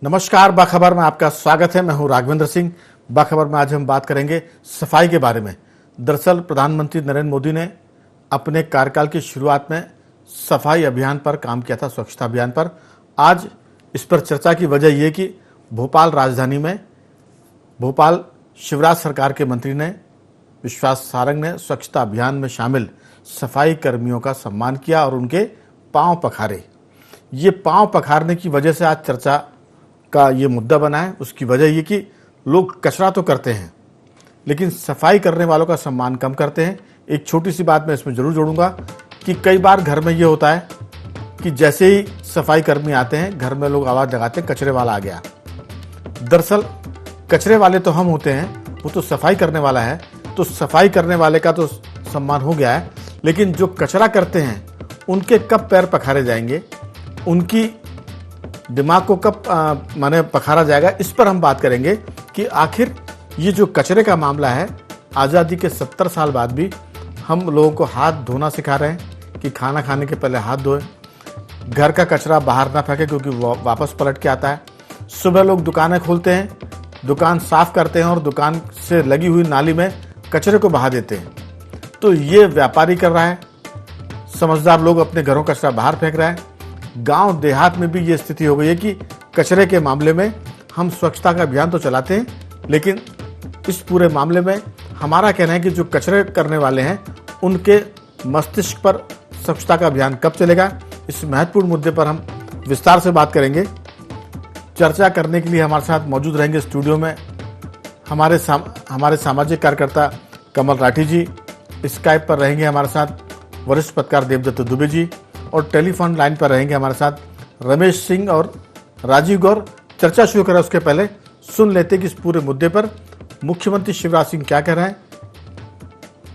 नमस्कार, बाखबर में आपका स्वागत है। मैं हूं राघवेंद्र सिंह। बाखबर में आज हम बात करेंगे सफाई के बारे में। दरअसल प्रधानमंत्री नरेंद्र मोदी ने अपने कार्यकाल की शुरुआत में सफाई अभियान पर काम किया था, स्वच्छता अभियान पर। आज इस पर चर्चा की वजह यह कि भोपाल राजधानी में भोपाल शिवराज सरकार के मंत्री ने विश्वास सारंग ने स्वच्छता अभियान में शामिल सफाई कर्मियों का सम्मान किया और उनके पांव पखारे। ये पांव पखारने की वजह से आज चर्चा का ये मुद्दा बना है। उसकी वजह ये कि लोग कचरा तो करते हैं लेकिन सफाई करने वालों का सम्मान कम करते हैं। एक छोटी सी बात मैं इसमें जरूर जोड़ूंगा कि कई बार घर में ये होता है कि जैसे ही सफाई कर्मी आते हैं घर में लोग आवाज़ लगाते हैं, कचरे वाला आ गया। दरअसल कचरे वाले तो हम होते हैं, वो तो सफाई करने वाला है। तो सफाई करने वाले का तो सम्मान हो गया है, लेकिन जो कचरा करते हैं उनके कब पैर पखारे जाएंगे, उनकी दिमाग को कब माने पखारा जाएगा, इस पर हम बात करेंगे कि आखिर ये जो कचरे का मामला है, आज़ादी के 70 साल बाद भी हम लोगों को हाथ धोना सिखा रहे हैं कि खाना खाने के पहले हाथ धोएं, घर का कचरा बाहर ना फेंके क्योंकि वो वापस पलट के आता है। सुबह लोग दुकानें खोलते हैं, दुकान साफ करते हैं और दुकान से लगी हुई नाली में कचरे को बहा देते हैं। तो ये व्यापारी कर रहा है, समझदार लोग अपने घरों का कचरा बाहर फेंक रहे हैं। गांव देहात में भी ये स्थिति हो गई है कि कचरे के मामले में हम स्वच्छता का अभियान तो चलाते हैं, लेकिन इस पूरे मामले में हमारा कहना है कि जो कचरे करने वाले हैं उनके मस्तिष्क पर स्वच्छता का अभियान कब चलेगा। इस महत्वपूर्ण मुद्दे पर हम विस्तार से बात करेंगे। चर्चा करने के लिए हमारे साथ मौजूद रहेंगे स्टूडियो में हमारे सामाजिक कार्यकर्ता कमल राठी जी, स्काइप पर रहेंगे हमारे साथ वरिष्ठ पत्रकार देवदत्त दुबे जी और टेलीफोन लाइन पर रहेंगे हमारे साथ रमेश सिंह और राजीव गौर। चर्चा शुरू करें उसके पहले सुन लेते कि इस पूरे मुद्दे पर मुख्यमंत्री शिवराज सिंह क्या कह रहे हैं,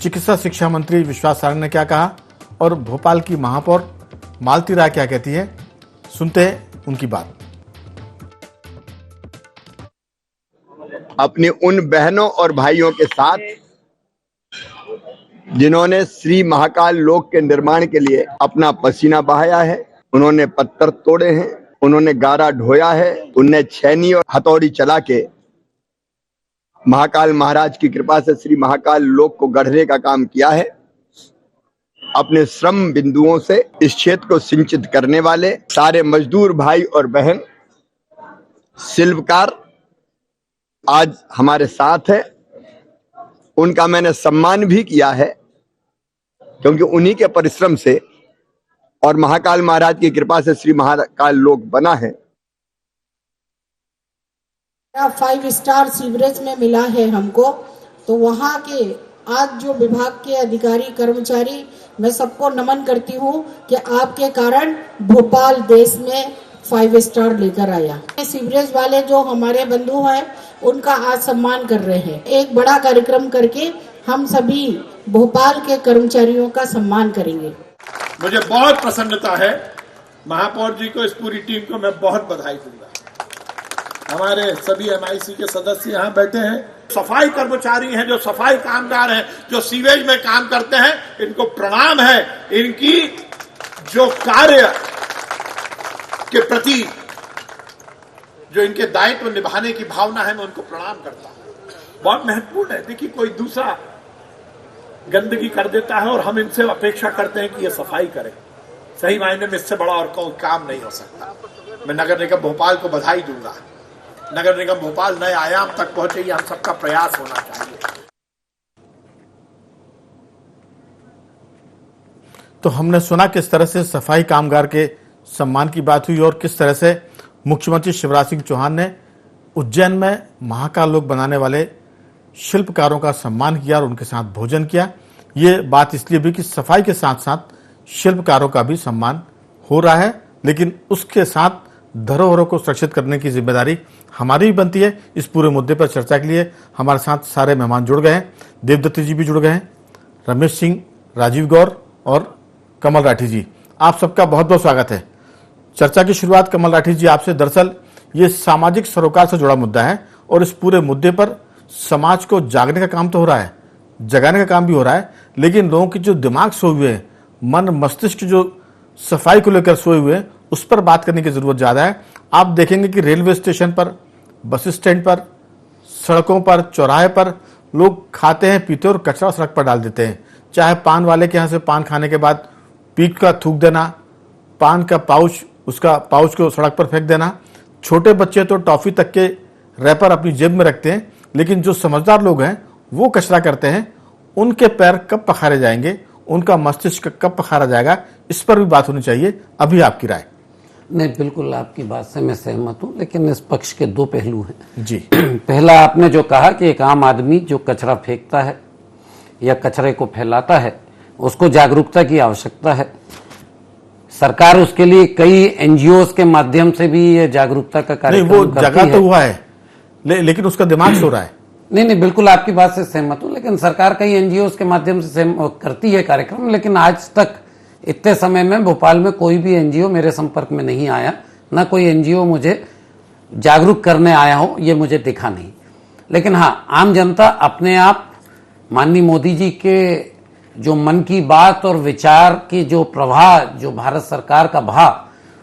चिकित्सा शिक्षा मंत्री विश्वास सारंग ने क्या कहा और भोपाल की महापौर मालती राय क्या कहती है। सुनते हैं उनकी बात। अपने उन बहनों और भाइयों के साथ जिन्होंने श्री महाकाल लोक के निर्माण के लिए अपना पसीना बहाया है, उन्होंने पत्थर तोड़े हैं, उन्होंने गारा ढोया है, उनने छैनी और हथौड़ी चला के महाकाल महाराज की कृपा से श्री महाकाल लोक को गढ़ने का काम किया है। अपने श्रम बिंदुओं से इस क्षेत्र को सिंचित करने वाले सारे मजदूर भाई और बहन, शिल्पकार आज हमारे साथ है। उनका मैंने सम्मान भी किया है क्योंकि उन्हीं के परिश्रम से और महाकाल महाराज की कृपा से श्री महाकाल लोक बना है। 5 स्टार सीवरेज में मिला है हमको, तो वहाँ के आज जो विभाग के अधिकारी कर्मचारी, मैं सबको नमन करती हूँ कि आपके कारण भोपाल देश में 5 स्टार लेकर आया। सीवरेज वाले जो हमारे बंधु हैं उनका आज सम्मान कर रहे हैं। एक बड़ा कार्यक्रम करके हम सभी भोपाल के कर्मचारियों का सम्मान करेंगे। मुझे बहुत प्रसन्नता है, महापौर जी को, इस पूरी टीम को मैं बहुत बधाई दूंगा। हमारे सभी एमआईसी के सदस्य यहाँ बैठे हैं, सफाई कर्मचारी हैं, जो सफाई कामगार हैं, जो सीवेज में काम करते हैं, इनको प्रणाम है। इनकी जो कार्य के प्रति जो इनके दायित्व निभाने की भावना है, मैं उनको प्रणाम करता हूं। बहुत महत्वपूर्ण है। देखिए, कोई दूसरा गंदगी कर देता है और हम इनसे अपेक्षा करते हैं कि ये सफाई करें। सही मायने में इससे बड़ा और कोई काम नहीं हो सकता। मैं नगर निगम भोपाल को बधाई दूंगा। नगर निगम भोपाल नए आयाम तक पहुंचे, ये हम सबका प्रयास होना चाहिए। तो हमने सुना किस तरह से सफाई कामगार के सम्मान की बात हुई और किस तरह से मुख्यमंत्री शिवराज सिंह चौहान ने उज्जैन में महाकाल लोक बनाने वाले शिल्पकारों का सम्मान किया और उनके साथ भोजन किया। ये बात इसलिए भी कि सफाई के साथ साथ शिल्पकारों का भी सम्मान हो रहा है, लेकिन उसके साथ धरोहरों को सुरक्षित करने की जिम्मेदारी हमारी भी बनती है। इस पूरे मुद्दे पर चर्चा के लिए हमारे साथ सारे मेहमान जुड़ गए हैं। देवदत्त जी भी जुड़ गए हैं, रमेश सिंह, राजीव गौर और कमल राठी जी। आप सबका बहुत बहुत स्वागत है। चर्चा की शुरुआत कमल राठी जी आपसे। दरअसल ये सामाजिक सरोकार से जुड़ा मुद्दा है और इस पूरे मुद्दे पर समाज को जागने का काम तो हो रहा है, जगाने का काम भी हो रहा है, लेकिन लोगों के जो दिमाग सोए हुए हैं, मन मस्तिष्क जो सफाई को लेकर सोए हुए हैं, उस पर बात करने की जरूरत ज्यादा है। आप देखेंगे कि रेलवे स्टेशन पर, बस स्टैंड पर, सड़कों पर, चौराहे पर लोग खाते हैं, पीते हैं और कचरा सड़क पर डाल देते हैं। चाहे पान वाले के यहाँ से पान खाने के बाद पीक का थूक देना, पान का पाउच, उसका पाउच को सड़क पर फेंक देना। छोटे बच्चे तो टॉफी तक के रैपर अपनी जेब में रखते हैं, लेकिन जो समझदार लोग हैं वो कचरा करते हैं। उनके पैर कब पखारे जाएंगे, उनका मस्तिष्क कब पखारा जाएगा, इस पर भी बात होनी चाहिए। अभी आपकी राय? नहीं, बिल्कुल आपकी बात से मैं सहमत हूं, लेकिन इस पक्ष के दो पहलू हैं जी। पहला, आपने जो कहा कि एक आम आदमी जो कचरा फेंकता है या कचरे को फैलाता है, उसको जागरूकता की आवश्यकता है। सरकार उसके लिए कई एनजीओ के माध्यम से भी ये जागरूकता का कार्यक्रम नहीं, वो करती जगह तो हुआ है, लेकिन उसका दिमाग सो रहा है। नहीं, बिल्कुल आपकी बात से सहमत हूं, लेकिन सरकार कई एनजीओ के माध्यम से करती है कार्यक्रम, लेकिन आज तक इतने समय में भोपाल में कोई भी एनजीओ मेरे संपर्क में नहीं आया, ना कोई एनजीओ मुझे जागरूक करने आया हो, ये मुझे दिखा नहीं। लेकिन हाँ, आम जनता अपने आप माननीय मोदी जी के जो मन की बात और विचार की जो प्रवाह, जो भारत सरकार का भाव,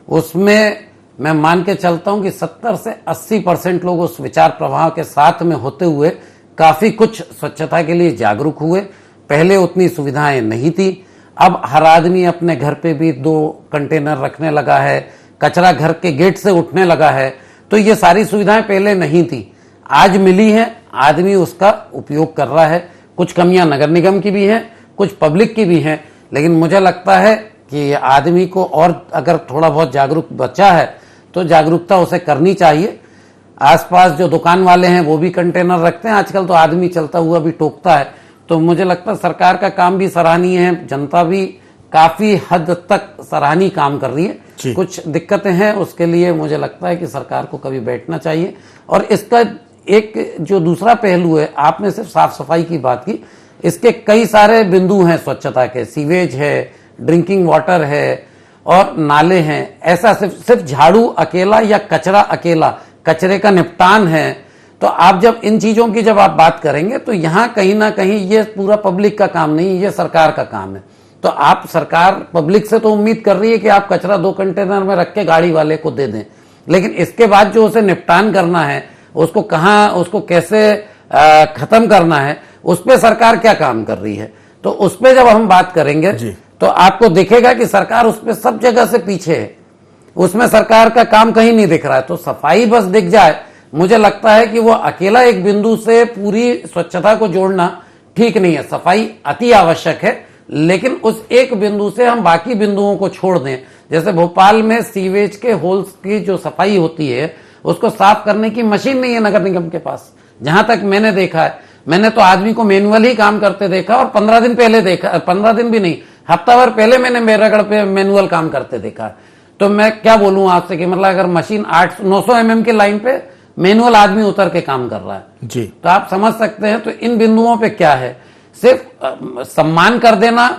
उसमें मैं मान के चलता हूं कि 70 से 80% लोग उस विचार प्रवाह के साथ में होते हुए काफी कुछ स्वच्छता के लिए जागरूक हुए। पहले उतनी सुविधाएं नहीं थी, अब हर आदमी अपने घर पे भी 2 कंटेनर रखने लगा है, कचरा घर के गेट से उठने लगा है। तो ये सारी सुविधाएं पहले नहीं थी, आज मिली हैं, आदमी उसका उपयोग कर रहा है। कुछ कमियां नगर निगम की भी हैं, कुछ पब्लिक की भी हैं, लेकिन मुझे लगता है कि आदमी को और अगर थोड़ा बहुत जागरूक बचा है तो जागरूकता उसे करनी चाहिए। आसपास जो दुकान वाले हैं वो भी कंटेनर रखते हैं, आजकल तो आदमी चलता हुआ भी टोकता है। तो मुझे लगता है सरकार का काम भी सराहनीय है, जनता भी काफी हद तक सराहनीय काम कर रही है। कुछ दिक्कतें हैं, उसके लिए मुझे लगता है कि सरकार को कभी बैठना चाहिए। और इसका एक जो दूसरा पहलू है, आपने सिर्फ साफ सफाई की बात की, इसके कई सारे बिंदु हैं स्वच्छता के, सीवेज है, ड्रिंकिंग वाटर है और नाले हैं। ऐसा सिर्फ झाड़ू अकेला या कचरा अकेला, कचरे का निपटान है। तो आप जब इन चीजों की जब आप बात करेंगे तो यहां कहीं ना कहीं ये पूरा पब्लिक का काम नहीं, ये सरकार का काम है। तो आप सरकार पब्लिक से तो उम्मीद कर रही है कि आप कचरा 2 कंटेनर में रख के गाड़ी वाले को दे दें, लेकिन इसके बाद जो उसे निपटान करना है, उसको कहां, उसको कैसे खत्म करना है, उस पर सरकार क्या काम कर रही है। तो उस पर जब हम बात करेंगे तो आपको दिखेगा कि सरकार उस पर सब जगह से पीछे है, उसमें सरकार का काम कहीं नहीं दिख रहा है। तो सफाई बस दिख जाए, मुझे लगता है कि वो अकेला एक बिंदु से पूरी स्वच्छता को जोड़ना ठीक नहीं है। सफाई अति आवश्यक है, लेकिन उस एक बिंदु से हम बाकी बिंदुओं को छोड़ दें। जैसे भोपाल में सीवेज के होल्स की जो सफाई होती है, उसको साफ करने की मशीन नहीं है नगर निगम के पास। जहां तक मैंने देखा है, मैंने तो आदमी को मैनुअल ही काम करते देखा, और 15 दिन पहले देखा, 15 दिन भी नहीं, हफ्ता भर पहले मैंने मेरागढ़ पे मैनुअल काम करते देखा। तो मैं क्या बोलूं आपसे कि मतलब अगर मशीन 900 mm की लाइन पे मैनुअल आदमी उतर के काम कर रहा है जी, तो आप समझ सकते हैं। तो इन बिंदुओं पे क्या है, सिर्फ सम्मान कर देना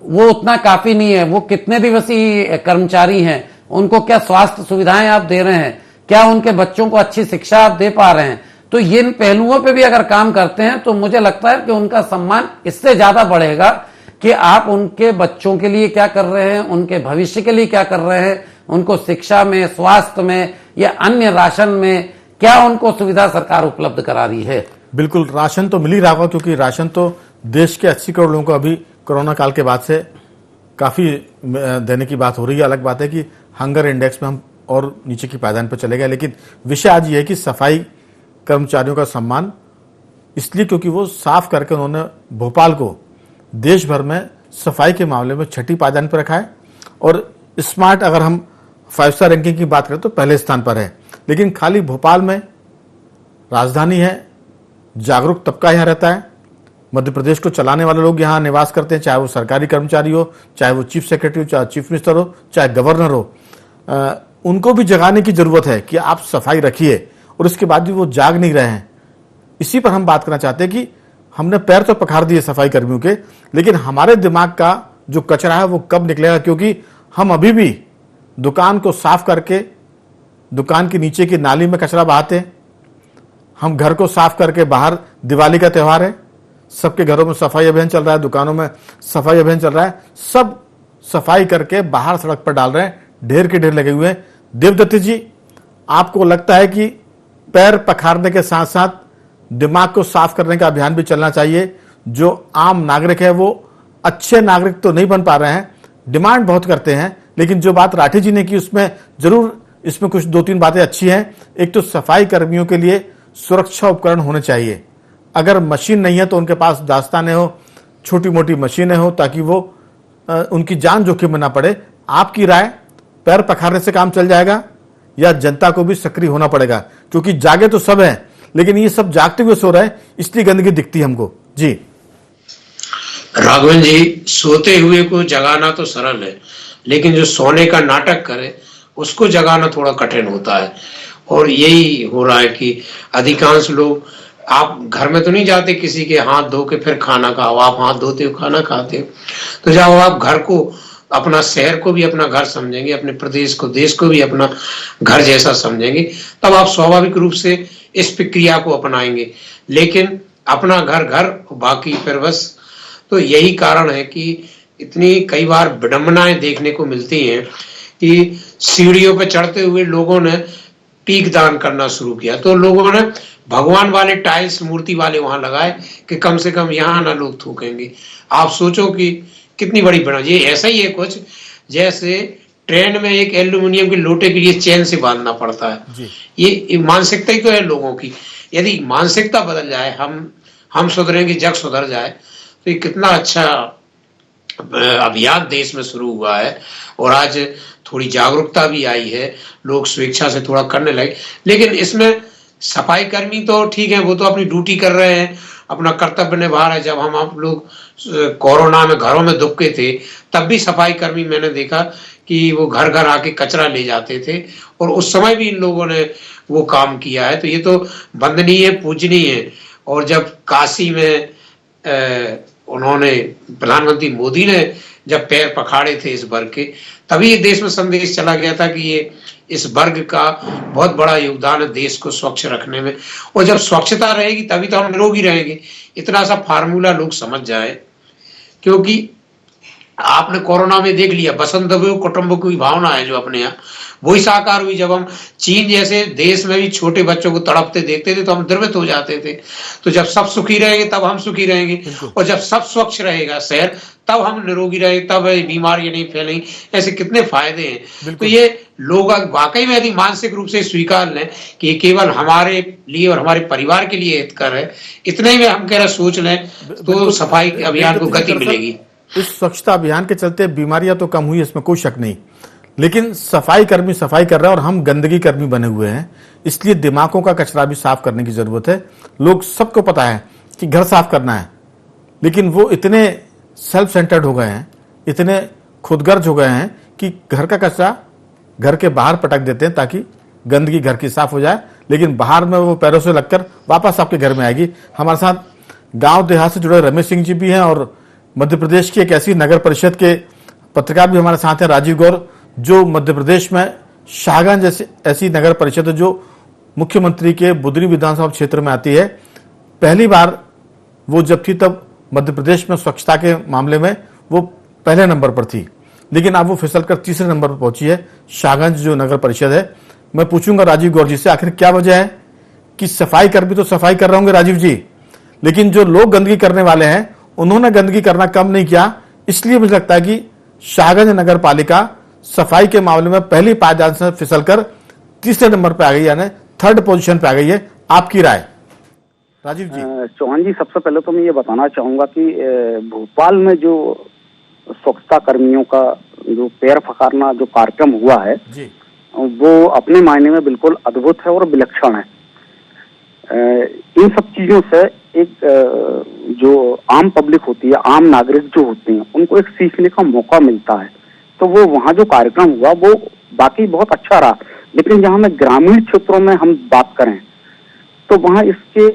वो उतना काफी नहीं है। वो कितने दिवसीय कर्मचारी हैं, उनको क्या स्वास्थ्य सुविधाएं आप दे रहे हैं, क्या उनके बच्चों को अच्छी शिक्षा आप दे पा रहे हैं। तो ये इन पहलुओं पे भी अगर काम करते हैं तो मुझे लगता है कि उनका सम्मान इससे ज्यादा बढ़ेगा कि आप उनके बच्चों के लिए क्या कर रहे हैं, उनके भविष्य के लिए क्या कर रहे हैं, उनको शिक्षा में, स्वास्थ्य में या अन्य राशन में क्या उनको सुविधा सरकार उपलब्ध करा रही है। बिल्कुल, राशन तो मिल ही रहा होगा, क्योंकि राशन तो देश के 80 करोड़ लोगों को अभी कोरोना काल के बाद से काफी देने की बात हो रही है। अलग बात है कि हंगर इंडेक्स में हम और नीचे की पायदान पर चले गए, लेकिन विषय आज ये है कि सफाई कर्मचारियों का सम्मान इसलिए क्योंकि वो साफ करके उन्होंने भोपाल को देश भर में सफाई के मामले में 6ठी पायदान पर रखा है। और स्मार्ट, अगर हम 5 स्टार रैंकिंग की बात करें तो पहले स्थान पर है। लेकिन खाली भोपाल में, राजधानी है, जागरूक तबका यहाँ रहता है, मध्य प्रदेश को चलाने वाले लोग यहाँ निवास करते हैं, चाहे वो सरकारी कर्मचारी हो, चाहे वो चीफ सेक्रेटरी हो, चाहे चीफ मिनिस्टर हो, चाहे गवर्नर हो। उनको भी जगाने की जरूरत है कि आप सफाई रखिए, और उसके बाद भी वो जाग नहीं रहे हैं। इसी पर हम बात करना चाहते हैं कि हमने पैर तो पखार दिए सफाई कर्मियों के, लेकिन हमारे दिमाग का जो कचरा है वो कब निकलेगा, क्योंकि हम अभी भी दुकान को साफ करके दुकान के नीचे की नाली में कचरा बहाते हैं। हम घर को साफ करके बाहर, दिवाली का त्यौहार है, सबके घरों में सफाई अभियान चल रहा है, दुकानों में सफाई अभियान चल रहा है, सब सफाई करके बाहर सड़क पर डाल रहे हैं, ढेर के ढेर लगे हुए हैं। देवदत्त जी, आपको लगता है कि पैर पखारने के साथ साथ दिमाग को साफ करने का अभियान भी चलना चाहिए? जो आम नागरिक है वो अच्छे नागरिक तो नहीं बन पा रहे हैं, डिमांड बहुत करते हैं, लेकिन जो बात राठी जी ने की उसमें जरूर इसमें कुछ 2-3 बातें अच्छी हैं। एक तो सफाई कर्मियों के लिए सुरक्षा उपकरण होने चाहिए। अगर मशीन नहीं है तो उनके पास दास्ताने हो, छोटी मोटी मशीनें हो, ताकि वो उनकी जान जोखिम में ना पड़े। आपकी राय, पैर पखारने से काम चल जाएगा या जनता को भी सक्रिय होना पड़ेगा? क्योंकि जागे तो सब हैं, लेकिन ये सब जागते हुए सो रहे हैं, इसलिए गंदगी दिखती है हमको। जी राघवन जी, सोते हुए को जगाना तो सरल है, लेकिन जो सोने का नाटक करे उसको जगाना थोड़ा कठिन होता है। और यही हो रहा है कि अधिकांश लोग, आप घर में तो नहीं जाते किसी के हाथ धो के फिर खाना खाओ, आप हाथ धोते हो खाना खाते हो। तो जब आप घर को, अपना शहर को भी अपना घर समझेंगे, अपने प्रदेश को, देश को भी अपना घर जैसा समझेंगे, तब आप स्वाभाविक रूप से इस प्रक्रिया को अपनाएंगे। लेकिन अपना घर घर, बाकी फिर बस। तो यही कारण है कि इतनी कई बार विडंबनाएं देखने को मिलती हैं कि सीढ़ियों पर चढ़ते हुए लोगों ने पीक दान करना शुरू किया, तो लोगों ने भगवान वाले टाइल्स, मूर्ति वाले वहां लगाए कि कम से कम यहाँ ना लोग थूकेंगे। आप सोचो कि कितनी बड़ी बना, ये ऐसा ही है कुछ जैसे ट्रेन में एक एल्यूमिनियम के लोटे के लिए चैन से बांधना पड़ता है। ये मानसिकता ही तो है लोगों की। यदि मानसिकता बदल जाए, हम सुधरेंगे, जग सुधर जाए, तो ये कितना अच्छा अभियान देश में शुरू हुआ है। और आज थोड़ी जागरूकता भी आई है, लोग स्वेच्छा से थोड़ा करने लगे। लेकिन इसमें सफाई कर्मी तो ठीक है, वो तो अपनी ड्यूटी कर रहे हैं, अपना कर्तव्य निभा रहे हैं। जब हम आप लोग कोरोना में घरों में दुबके थे, तब भी सफाई कर्मी मैंने देखा कि वो घर घर आके कचरा ले जाते थे, और उस समय भी इन लोगों ने वो काम किया है। तो ये तो वंदनीय, पूजनीय है। और जब काशी में उन्होंने, प्रधानमंत्री मोदी ने जब पैर पखाड़े थे इस वर्ग के, तभी ये देश में संदेश चला गया था कि ये इस वर्ग का बहुत बड़ा योगदान है देश को स्वच्छ रखने में। और जब स्वच्छता रहेगी तभी तो हम निरोगी रहेंगे। इतना सा फार्मूला लोग समझ जाए, क्योंकि आपने कोरोना में देख लिया, बसंत कुटुंब की भावना है जो अपने यहाँ वही साकार हुई। जब हम चीन जैसे देश में भी छोटे बच्चों को तड़पते देखते थे तो हम द्रवित हो जाते थे। तो जब सब सुखी रहेंगे तब हम सुखी रहेंगे, और जब सब स्वच्छ रहेगा शहर, तब हम निरोगी रहेंगे, तब बीमारियां नहीं फैलेंगी। ऐसे कितने फायदे हैं। तो ये लोग वाकई में यदि मानसिक रूप से स्वीकार लें कि केवल हमारे लिए और हमारे परिवार के लिए हितकर है, इतने ही में हम कह रहे सोच लें, तो सफाई अभियान को गति मिलेगी। इस स्वच्छता अभियान के चलते बीमारियां तो कम हुई, इसमें कोई शक नहीं, लेकिन सफाई कर्मी सफाई कर रहे हैं और हम गंदगी कर्मी बने हुए हैं। इसलिए दिमागों का कचरा भी साफ करने की जरूरत है। लोग, सबको पता है कि घर साफ करना है, लेकिन वो इतने सेल्फ सेंटर्ड हो गए हैं, इतने खुदगर्ज हो गए हैं कि घर का कचरा घर के बाहर पटक देते हैं ताकि गंदगी घर की साफ हो जाए, लेकिन बाहर में वो पैरों से लगकर वापस आपके घर में आएगी। हमारे साथ गांव देहात से जुड़े रमेश सिंह जी भी हैं, और मध्य प्रदेश की एक ऐसी नगर परिषद के पत्रकार भी हमारे साथ हैं, राजीव गौर, जो मध्य प्रदेश में शाहगंज जैसे ऐसी नगर परिषद है जो मुख्यमंत्री के बुदरी विधानसभा क्षेत्र में आती है। पहली बार वो जब थी तब मध्य प्रदेश में स्वच्छता के मामले में वो पहले नंबर पर थी, लेकिन अब वो फिसलकर तीसरे नंबर पर पहुंची है, शाहगंज जो नगर परिषद है। मैं पूछूंगा राजीव गौर जी से, आखिर क्या वजह है कि सफाई कर्मी तो सफाई कर रहे होंगे राजीव जी, लेकिन जो लोग गंदगी करने वाले हैं उन्होंने गंदगी करना कम नहीं किया। इसलिए मुझे लगता है कि शाहगंज नगर पालिका सफाई के मामले में पहली पायदान से फिसलकर तीसरे नंबर पे आ गई, यानी थर्ड पोजीशन पे आ गई है। आपकी राय राजीव जी? चौहान जी, सबसे पहले तो मैं ये बताना चाहूंगा कि भोपाल में जो स्वच्छता कर्मियों का जो पैर फकारना जो कार्यक्रम हुआ है जी, वो अपने मायने में बिल्कुल अद्भुत है और विलक्षण है। इन सब चीजों से एक जो आम पब्लिक होती है, आम नागरिक जो होते हैं, उनको एक सीखने का मौका मिलता है। तो वो वहाँ जो कार्यक्रम हुआ वो बाकी बहुत अच्छा रहा। लेकिन जहाँ में ग्रामीण क्षेत्रों में हम बात करें तो वहाँ इसके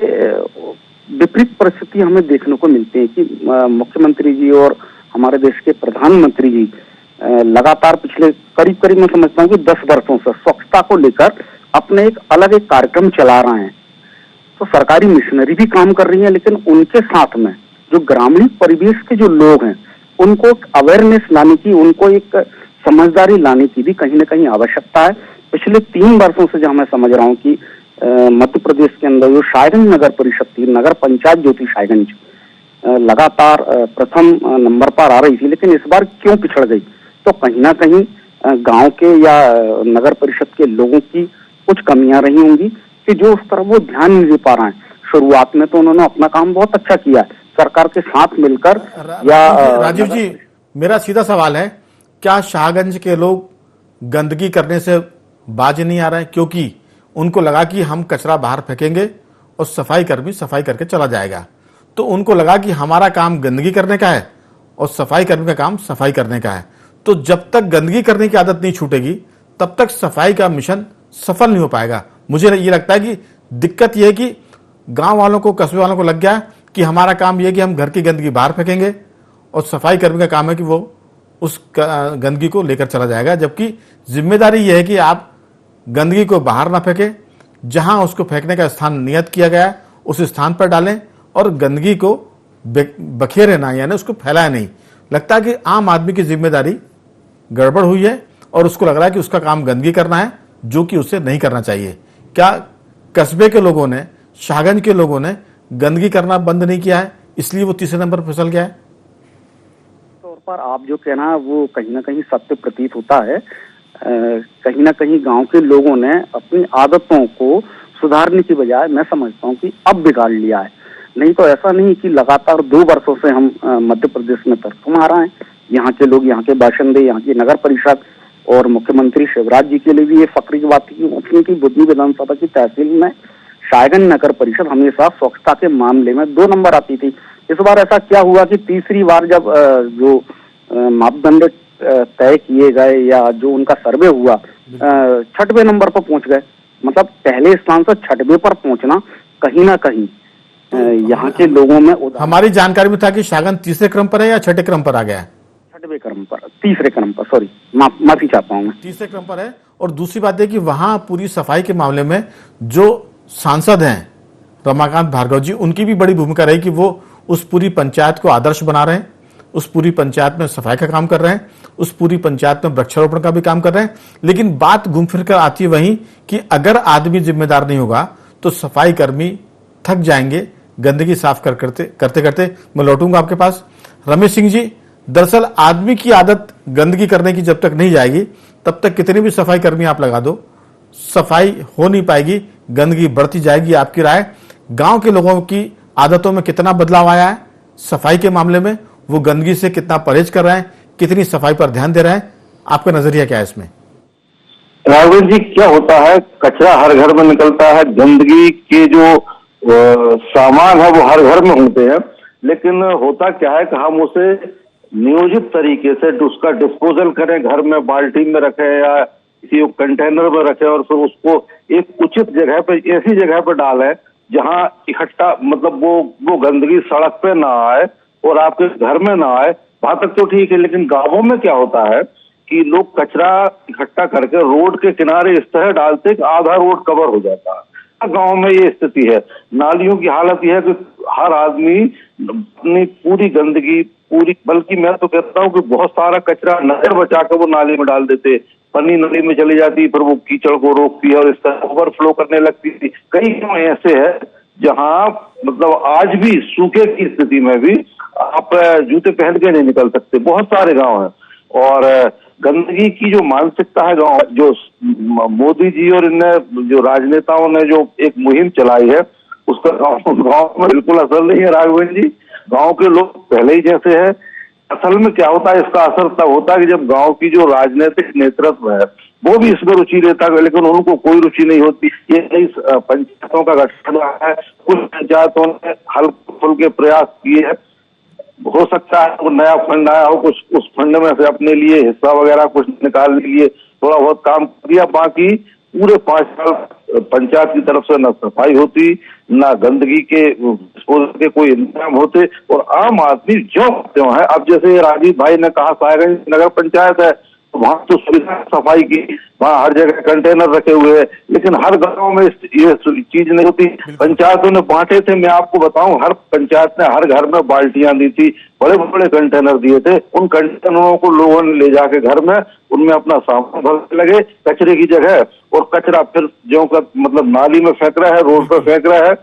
विपरीत परिस्थिति हमें देखने को मिलती है कि मुख्यमंत्री जी और हमारे देश के प्रधानमंत्री जी लगातार पिछले करीब मैं समझता हूँ कि 10 वर्षों से स्वच्छता को लेकर अपने एक अलग एक कार्यक्रम चला रहे हैं। तो सरकारी मिशनरी भी काम कर रही है, लेकिन उनके साथ में जो ग्रामीण परिवेश के जो लोग हैं उनको एक अवेयरनेस लाने की, उनको एक समझदारी लाने की भी कहीं ना कहीं आवश्यकता है। पिछले 3 वर्षों से जहां मैं समझ रहा हूं कि मध्य प्रदेश के अंदर जो शायगंज नगर परिषद थी, नगर पंचायत जो थी शायगंज, लगातार प्रथम नंबर पर आ रही थी, लेकिन इस बार क्यों पिछड़ गई? तो कहीं ना कहीं गांव के या नगर परिषद के लोगों की कुछ कमियां रही होंगी कि जो उस तरफ वो ध्यान नहीं दे पा रहे हैं। शुरुआत में तो उन्होंने अपना काम बहुत अच्छा किया है सरकार के साथ मिलकर। राजीव जी, मेरा सीधा सवाल है, क्या शाहगंज के लोग गंदगी करने से बाज नहीं आ रहे हैं? क्योंकि उनको लगा कि हम कचरा बाहर फेंकेंगे और सफाई कर्मी सफाई करके चला जाएगा, तो उनको लगा कि हमारा काम गंदगी करने का है और सफाई कर्मी का काम सफाई करने का है। तो जब तक गंदगी करने की आदत नहीं छूटेगी तब तक सफाई का मिशन सफल नहीं हो पाएगा। मुझे ये लगता है कि दिक्कत यह है कि गांव वालों को, कस्बे वालों को लग गया कि हमारा काम यह है कि हम घर की गंदगी बाहर फेंकेंगे और सफाई कर्मी का काम है कि वो उस गंदगी को लेकर चला जाएगा, जबकि जिम्मेदारी यह है कि आप गंदगी को बाहर ना फेंके, जहां उसको फेंकने का स्थान नियत किया गया है उस स्थान पर डालें और गंदगी को बखेरे ना, यानी उसको फैलाए नहीं। लगता है कि आम आदमी की जिम्मेदारी गड़बड़ हुई है और उसको लग रहा है कि उसका काम गंदगी करना है, जो कि उसे नहीं करना चाहिए। क्या कस्बे के लोगों ने, शाहगंज के लोगों ने गंदगी करना बंद नहीं किया है, इसलिए वो तीसरे नंबर पर फिसल गया है? तौर पर आप जो कहना वो कहीं ना कहीं सत्य प्रतीत होता है। कहीं ना कहीं गांव के लोगों ने अपनी आदतों को सुधारने की बजाय मैं समझता हूं कि अब बिगाड़ लिया है। नहीं तो ऐसा नहीं कि लगातार 2 वर्षों से हम मध्य प्रदेश में तर्क मार रहे हैं। यहाँ के लोग, यहाँ के बाशिंदे, यहाँ की नगर परिषद और मुख्यमंत्री शिवराज जी के लिए भी ये फक्र की बात थी कि बुधनी विधानसभा की तहसील में शायगंज नगर परिषद हमेशा स्वच्छता के मामले में 2 नंबर आती थी। इस बार ऐसा क्या हुआ कि तीसरी बार जब जो मापदंड तय किए गए या जो उनका सर्वे हुआ, 6वें नंबर पर पहुंच गए। मतलब पहले स्थान से 6वें पर पहुंचना कहीं ना कहीं यहाँ के लोगों में हमारी जानकारी में था कि शाहगंज तीसरे क्रम पर है या 6ठे क्रम पर आ गया है? 6वें क्रम पर, तीसरे क्रम पर, सॉरी, माफी चाहता हूँ मैं, तीसरे क्रम पर है। और दूसरी बात है कि वहां पूरी सफाई के मामले में जो सांसद हैं रमाकांत भार्गव जी, उनकी भी बड़ी भूमिका रही कि वो उस पूरी पंचायत को आदर्श बना रहे हैं, उस पूरी पंचायत में सफाई का काम कर रहे हैं, उस पूरी पंचायत में वृक्षारोपण का भी काम कर रहे हैं। लेकिन बात घूम फिर कर आती है वहीं कि अगर आदमी जिम्मेदार नहीं होगा तो सफाई कर्मी थक जाएंगे गंदगी साफ करते करते। मैं लौटूंगा आपके पास। रमेश सिंह जी, दरअसल आदमी की आदत गंदगी करने की जब तक नहीं जाएगी तब तक कितनी भी सफाई कर्मी आप लगा दो, सफाई हो नहीं पाएगी, गंदगी बढ़ती जाएगी। आपकी राय, गांव के लोगों की आदतों में कितना बदलाव आया है सफाई के मामले में? वो गंदगी से कितना परहेज कर रहे हैं, कितनी सफाई पर ध्यान दे रहे हैं? आपका नजरिया क्या है इसमें? राघवेंद्र जी, क्या होता है, कचरा हर घर में निकलता है, गंदगी के जो सामान है वो हर घर में होते हैं, लेकिन होता क्या है कि हम उसे नियोजित तरीके से उसका डिस्पोजल करें, घर में बाल्टी में रखें या किसी कंटेनर में रखें और फिर उसको एक उचित जगह पे, ऐसी जगह पे डालें जहां इकट्ठा, मतलब वो गंदगी सड़क पे ना आए और आपके घर में ना आए। वहां तक तो ठीक है, लेकिन गांवों में क्या होता है कि लोग कचरा इकट्ठा करके रोड के किनारे इस तरह डालते कि आधा रोड कवर हो जाता है। गांव में ये स्थिति है। नालियों की हालत यह है कि हर आदमी अपनी पूरी गंदगी, बल्कि मैं तो कहता हूँ कि बहुत सारा कचरा नजर बचा कर वो नाली में डाल देते, पन्नी नदी में चली जाती, फिर वो कीचड़ को रोकती है और इस तरह ओवरफ्लो करने लगती थी। कई गांव ऐसे है जहां मतलब आज भी सूखे की स्थिति में भी आप जूते पहन के नहीं निकल सकते, बहुत सारे गांव हैं। और गंदगी की जो मानसिकता है गांव, जो मोदी जी और इनने जो राजनेताओं ने जो एक मुहिम चलाई है, उसका गांव में बिल्कुल असर नहीं है राघवेंद्र जी। गांव के लोग पहले ही जैसे है। असल में क्या होता है, इसका असर तब होता है कि जब गांव की जो राजनीतिक नेतृत्व है वो भी इसमें रुचि लेता है, लेकिन उनको कोई रुचि नहीं होती। ये कई पंचायतों का गठन है, कुछ पंचायतों ने हल्के फुल्के प्रयास किए हैं, हो सकता है वो नया फंड आया हो, कुछ उस फंड में से अपने लिए हिस्सा वगैरह कुछ निकालने के लिए थोड़ा बहुत काम किया। बाकी पूरे 5 साल पंचायत की तरफ से न सफाई होती, न गंदगी के डिस्पोजल के कोई इंतजाम होते और आम आदमी जो है। अब जैसे राजीव भाई ने कहा, सायगंज नगर पंचायत है, वहां तो सुविधा सफाई की, वहां हर जगह कंटेनर रखे हुए हैं, लेकिन हर गांव में ये चीज नहीं होती। पंचायतों ने बांटे थे, मैं आपको बताऊं, हर पंचायत ने हर घर में बाल्टियां दी थी, बड़े बड़े कंटेनर दिए थे। उन कंटेनरों को लोगों ने ले जाके घर में उनमें अपना सामान भरने लगे कचरे की जगह, और कचरा फिर जो का मतलब नाली में फेंक रहा है, रोड पर फेंक रहा है।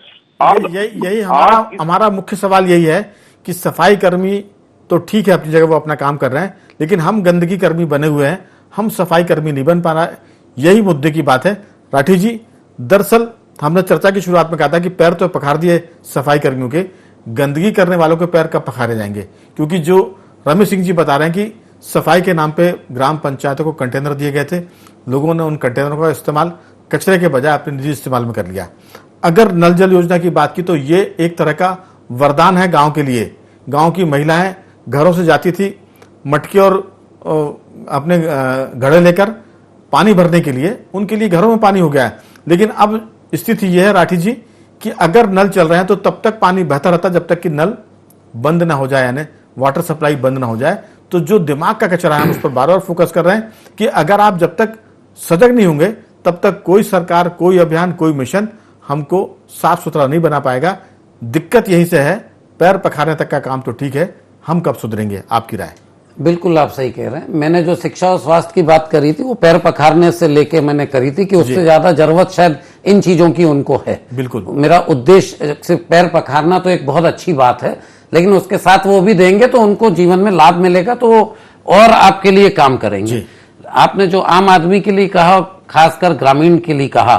यही हमारा मुख्य सवाल यही है कि सफाई कर्मी तो ठीक है अपनी जगह, वो अपना काम कर रहे हैं, लेकिन हम गंदगी कर्मी बने हुए हैं, हम सफाई कर्मी नहीं बन पा रहा है। यही मुद्दे की बात है। राठी जी, दरअसल हमने चर्चा की शुरुआत में कहा था कि पैर तो पखार दिए सफाई कर्मियों के, गंदगी करने वालों के पैर कब पखारे जाएंगे? क्योंकि जो रमेश सिंह जी बता रहे हैं कि सफाई के नाम पे ग्राम पंचायतों को कंटेनर दिए गए थे, लोगों ने उन कंटेनरों का इस्तेमाल कचरे के बजाय अपने निजी इस्तेमाल में कर लिया। अगर नल जल योजना की बात की तो ये एक तरह का वरदान है गांव के लिए। गांव की महिलाएं घरों से जाती थी मटके और अपने घड़े लेकर पानी भरने के लिए, उनके लिए घरों में पानी हो गया है। लेकिन अब स्थिति यह है राठी जी कि अगर नल चल रहे हैं तो तब तक पानी बहता रहता जब तक कि नल बंद ना हो जाए, यानी वाटर सप्लाई बंद ना हो जाए। तो जो दिमाग का कचरा है हम उस पर बार बार फोकस कर रहे हैं कि अगर आप जब तक सजग नहीं होंगे तब तक कोई सरकार, कोई अभियान, कोई मिशन हमको साफ सुथरा नहीं बना पाएगा। दिक्कत यहीं से है। पैर पखारने तक का काम तो ठीक है, हम कब सुधरेंगे? आपकी राय? बिल्कुल आप सही कह रहे हैं। मैंने जो शिक्षा और स्वास्थ्य की बात करी थी वो पैर पखारने से लेके मैंने करी थी कि उससे ज्यादा जरूरत शायद इन चीजों की उनको है। बिल्कुल, मेरा मेरा उद्देश्य सिर्फ पैर पखारना तो एक बहुत अच्छी बात है, लेकिन उसके साथ वो भी देंगे तो उनको जीवन में लाभ मिलेगा, तो वो और आपके लिए काम करेंगे। आपने जो आम आदमी के लिए कहा, खासकर ग्रामीण के लिए कहा,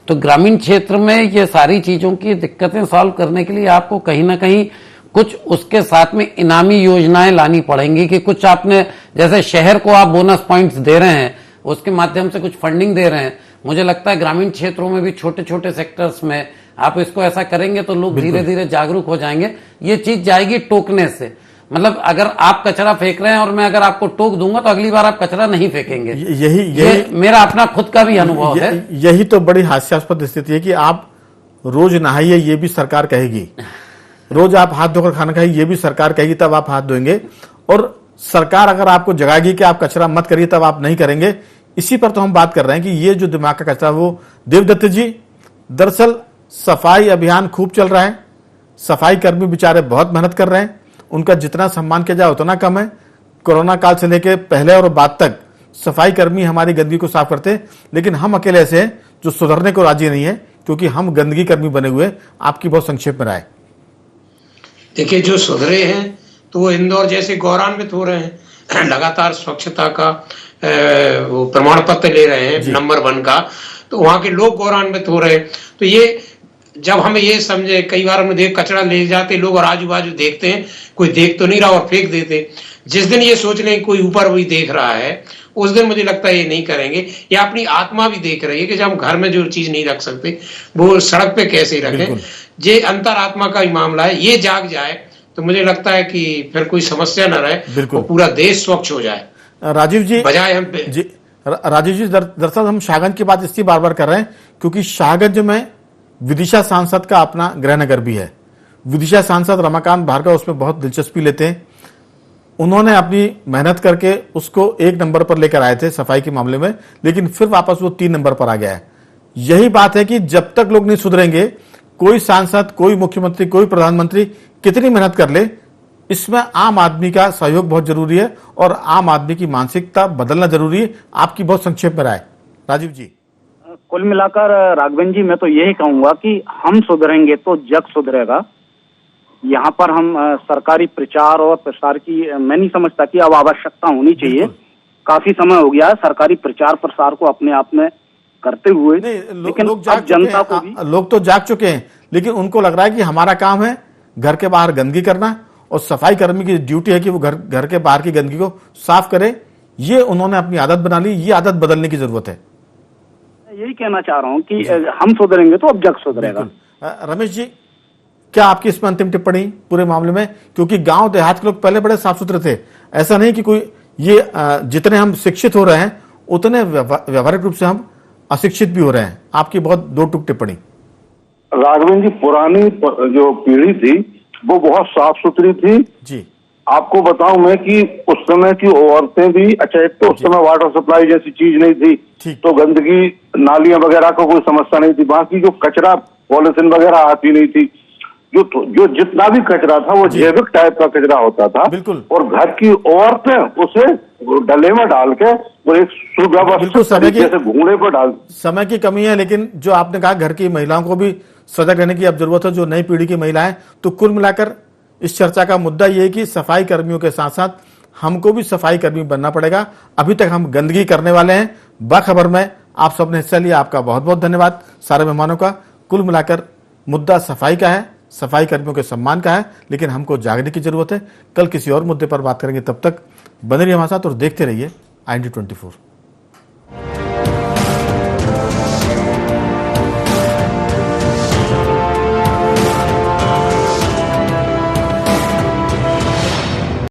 तो ग्रामीण क्षेत्र में ये सारी चीजों की दिक्कतें सॉल्व करने के लिए आपको कहीं ना कहीं कुछ उसके साथ में इनामी योजनाएं लानी पड़ेंगी कि कुछ आपने, जैसे शहर को आप बोनस पॉइंट्स दे रहे हैं, उसके माध्यम से कुछ फंडिंग दे रहे हैं। मुझे लगता है ग्रामीण क्षेत्रों में भी छोटे छोटे सेक्टर्स में आप इसको ऐसा करेंगे तो लोग धीरे धीरे जागरूक हो जाएंगे। ये चीज जाएगी टोकने से। मतलब अगर आप कचरा फेंक रहे हैं और मैं अगर आपको टोक दूंगा तो अगली बार आप कचरा नहीं फेंकेंगे। यही मेरा अपना खुद का भी अनुभव है। यही तो बड़ी हास्यास्पद स्थिति है कि आप रोज नहाइए ये भी सरकार कहेगी, रोज आप हाथ धोकर खाना खाइए ये भी सरकार कहेगी, तब आप हाथ धोएंगे। और सरकार अगर आपको जगाएगी कि आप कचरा मत करिए तब आप नहीं करेंगे। इसी पर तो हम बात कर रहे हैं कि ये जो दिमाग का कचरा, वो देवदत्त जी, दरअसल सफाई अभियान खूब चल रहा है, सफाई कर्मी बेचारे बहुत मेहनत कर रहे हैं, उनका जितना सम्मान किया जाए उतना कम है। कोरोना काल से लेकर पहले और बाद तक सफाई कर्मी हमारी गंदगी को साफ करते हैं, लेकिन हम अकेले ऐसे हैं जो सुधरने को राजी नहीं है क्योंकि हम गंदगी कर्मी बने हुए। आपकी बहुत संक्षेप में राय? देखिए, जो सुधरे हैं तो वो इंदौर जैसे गौरवान्वित हो रहे हैं, लगातार स्वच्छता का वो प्रमाण पत्र ले रहे हैं नंबर 1 का, तो वहां के लोग गौरवान्वित हो रहे हैं। तो ये जब हमें ये समझे, कई बार हम देख कचरा ले जाते लोग और आजू बाजू देखते हैं, कोई देख तो नहीं रहा और फेंक देते। जिस दिन ये सोच लें कोई ऊपर भी देख रहा है, उस दिन मुझे लगता है ये नहीं करेंगे। या अपनी आत्मा भी देख रही है कि जब हम घर में जो चीज नहीं रख सकते वो सड़क पे कैसे रखें। ये अंतरात्मा का ही मामला है, ये जाग जाए तो मुझे लगता है कि फिर कोई समस्या न रहे और पूरा देश स्वच्छ हो जाए। राजीव जी, बजाय हम राजीव जी, दरअसल हम शाहगंज की बात इसलिए बार बार कर रहे हैं क्योंकि शाहगंज में विदिशा सांसद का अपना गृहनगर भी है। विदिशा सांसद रमाकांत भार्गव उसमें बहुत दिलचस्पी लेते हैं। उन्होंने अपनी मेहनत करके उसको 1 नंबर पर लेकर आए थे सफाई के मामले में, लेकिन फिर वापस वो 3 नंबर पर आ गया है। यही बात है कि जब तक लोग नहीं सुधरेंगे, कोई सांसद, कोई मुख्यमंत्री, कोई प्रधानमंत्री कितनी मेहनत कर ले, इसमें आम आदमी का सहयोग बहुत जरूरी है और आम आदमी की मानसिकता बदलना जरूरी है। आपकी बहुत संक्षेप में राय? राजीव जी, कुल मिलाकर राघवेंद्र जी, मैं तो यही कहूंगा कि हम सुधरेंगे तो जग सुधरेगा। यहाँ पर हम सरकारी प्रचार और प्रसार की मैं नहीं समझता कि अब आवश्यकता होनी चाहिए। काफी समय हो गया है सरकारी प्रचार प्रसार को अपने आप में करते हुए। लेकिन अब जनता को भी, लोग तो जाग चुके हैं, लेकिन उनको लग रहा है कि हमारा काम है घर के बाहर गंदगी करना और सफाई कर्मी की ड्यूटी है कि वो घर के बाहर की गंदगी को साफ करे। ये उन्होंने अपनी आदत बना ली, ये आदत बदलने की जरूरत है। यही कहना चाह रहा हूँ कि हम सुधरेंगे तो अब जग सुधरेगा। रमेश जी, क्या आपकी इसमें अंतिम टिप्पणी पूरे मामले में? क्योंकि गांव देहात के लोग पहले बड़े साफ सुथरे थे, ऐसा नहीं कि कोई ये जितने हम शिक्षित हो रहे हैं उतने व्यवहारिक रूप से हम अशिक्षित भी हो रहे हैं। आपकी बहुत 2 टुक टिप्पणी। राघवेंद्र जी, पुरानी जो पीढ़ी थी वो बहुत साफ सुथरी थी जी, आपको बताऊं मैं कि उस समय की औरतें भी, अच्छा एक तो उस समय वाटर सप्लाई जैसी चीज नहीं थी, ठीक। तो गंदगी नालियां वगैरह का कोई समस्या नहीं थी। बाकी जो कचरा पॉलिथीन वगैरह आती नहीं थी, जो जितना भी कचरा था वो जैविक टाइप का कचरा होता था, बिल्कुल। और घर की औरतें उसे डले में डाल के और एक सुव्यवस्थित तरीके से घूंगड़े पर डाल। समय की कमी है, लेकिन जो आपने कहा घर की महिलाओं को भी सजग रहने की अब जरूरत है, जो नई पीढ़ी की महिलाएं। तो कुल मिलाकर इस चर्चा का मुद्दा ये है कि सफाई कर्मियों के साथ साथ हमको भी सफाई कर्मी बनना पड़ेगा। अभी तक हम गंदगी करने वाले हैं। बाखबर में आप सबने हिस्सा लिया, आपका बहुत बहुत धन्यवाद सारे मेहमानों का। कुल मिलाकर मुद्दा सफाई का है, सफाई कर्मियों के सम्मान का है, लेकिन हमको जागने की जरूरत है। कल किसी और मुद्दे पर बात करेंगे, तब तक बने रहिए हमारे साथ और देखते रहिए IND24।